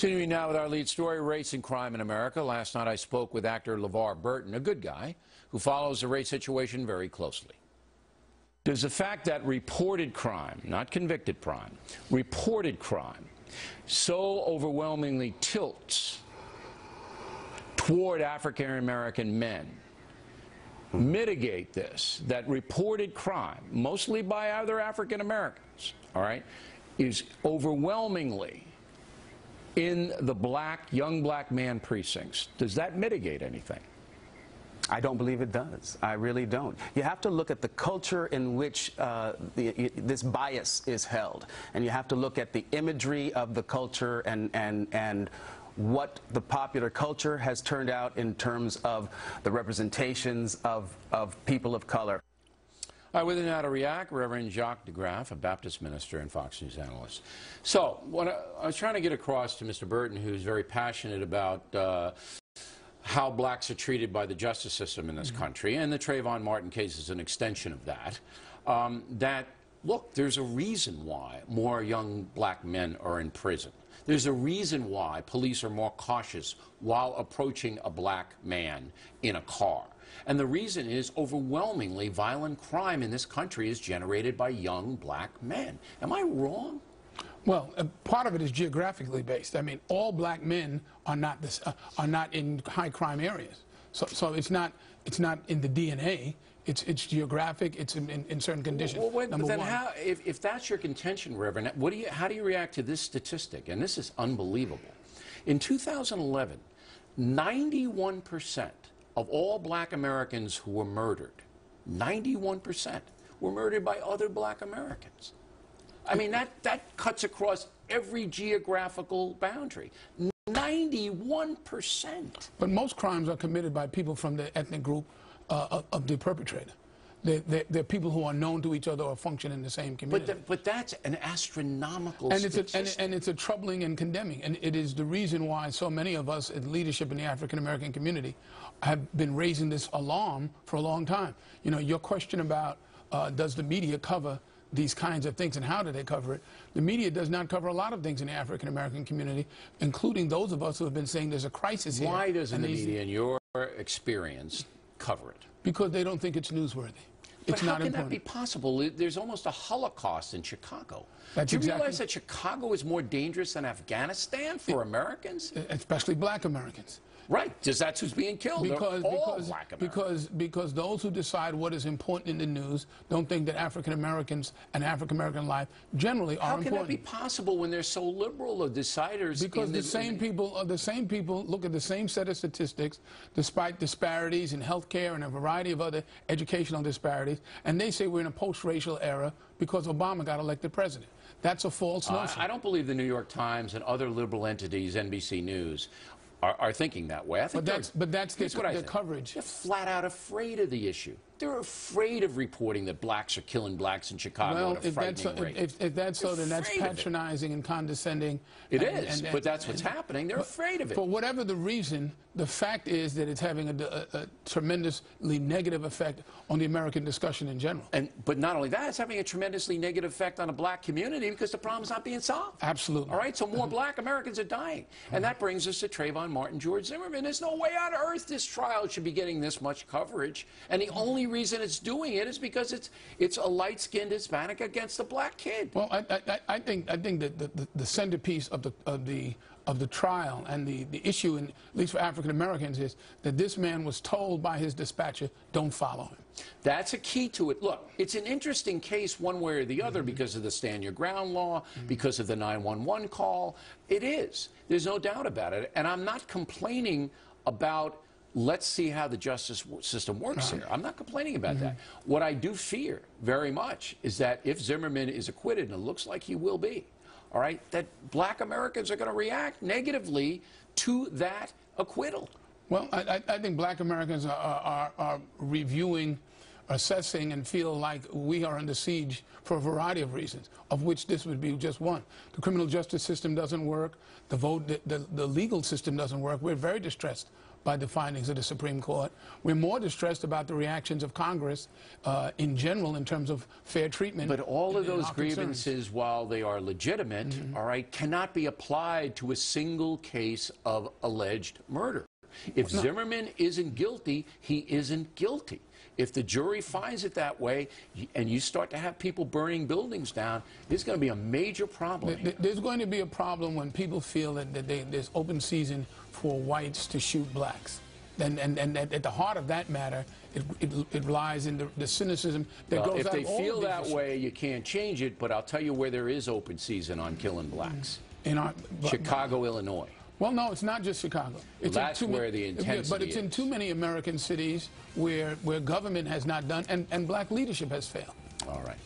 Continuing now with our lead story, race and crime in America. Last night I spoke with actor LeVar Burton, a good guy, who follows the race situation very closely. Does the fact that reported crime, not convicted crime, reported crime, so overwhelmingly tilts toward African-American men mitigate this, that reported crime, mostly by other African-Americans, all right, is overwhelmingly in the young black man precincts? Does that mitigate anything? I don't believe it does. I really don't. You have to look at the culture in which this bias is held, and you have to look at the imagery of the culture and what the popular culture has turned out in terms of the representations of people of color. All right, with and how to react, Reverend Jacques DeGraff, a Baptist minister and Fox News analyst. So, what I was trying to get across to Mr. Burton, who's very passionate about how blacks are treated by the justice system in this country, and the Trayvon Martin case is an extension of that, that, look, there's a reason why more young black men are in prison. There's a reason why police are more cautious while approaching a black man in a car. And the reason is overwhelmingly violent crime in this country is generated by young black men. Am I wrong? Well, part of it is geographically based. I mean, all black men are not in high crime areas. So it's not in the DNA. It's geographic. It's in certain conditions. Well, wait, but then how, if that's your contention, Reverend, how do you react to this statistic? And this is unbelievable. In 2011, 91% of all black Americans who were murdered, 91% were murdered by other black Americans. I mean, that cuts across every geographical boundary. 91%. But most crimes are committed by people from the ethnic group of the perpetrator. They're people who are known to each other or function in the same community. But that's an astronomical statistic. And it's a troubling and condemning. And it is the reason why so many of us in leadership in the African-American community have been raising this alarm for a long time. You know, your question about does the media cover these kinds of things and how do they cover it? The media does not cover a lot of things in the African-American community, including those of us who have been saying there's a crisis here. Why doesn't the media, in your experience, cover it? Because they don't think it's newsworthy. But how can that be possible? There's almost a Holocaust in Chicago. Do you realize that Chicago is more dangerous than Afghanistan for Americans? Especially black Americans. Right, because that's who's being killed. Because those who decide what is important in the news don't think that African Americans and African American life generally are important. How can that be possible when they're so liberal, the deciders? Because the same people look at the same set of statistics, despite disparities in health care and a variety of other educational disparities, and they say we're in a post-racial era because Obama got elected president. That's a false notion. I don't believe the New York Times and other liberal entities, NBC News, are thinking that way. I think but that's their coverage. They're flat out afraid of the issue. They're afraid of reporting that blacks are killing blacks in Chicago at a frightening rate. If that's so, then that's patronizing and condescending. It is, but that's what's happening. They're afraid of it. For whatever the reason, the fact is that it's having a tremendously negative effect on the American discussion in general. But not only that, it's having a tremendously negative effect on the black community because the problem's not being solved. Absolutely. All right, so more black Americans are dying. And that brings us to Trayvon Martin, George Zimmerman. There's no way on earth this trial should be getting this much coverage. And the only reason it's doing it is because it's a light-skinned Hispanic against a black kid. Well, I think that the centerpiece of the trial and the issue, at least for African Americans, is that this man was told by his dispatcher, don't follow him. That's a key to it. Look, it's an interesting case one way or the other because of the stand your ground law, because of the 911 call. It is. There's no doubt about it. And I'm not complaining about let's see how the justice system works here. I'm not complaining about that. What I do fear very much is that if Zimmerman is acquitted, and it looks like he will be, all right, that black Americans are going to react negatively to that acquittal. Well, I think black Americans are reviewing, assessing, and feel like we are under siege for a variety of reasons, of which this would be just one. The criminal justice system doesn't work. The legal system doesn't work. We're very distressed by the findings of the Supreme Court. We're more distressed about the reactions of Congress in general in terms of fair treatment. But all of those grievances, concerns, while they are legitimate, all right, cannot be applied to a single case of alleged murder. If Zimmerman isn't guilty, he isn't guilty. If the jury finds it that way and you start to have people burning buildings down, there's going to be a major problem. There's going to be a problem when people feel that there's open season for whites to shoot blacks. And at the heart of that matter, it lies in the cynicism that goes if out they of all feel of that these way, you can't change it, but I'll tell you where there is open season on killing blacks. Chicago, Illinois. Well, no, it's not just Chicago. It's that's where the intensity but it's in too many American cities where government has not done, and black leadership has failed. All right.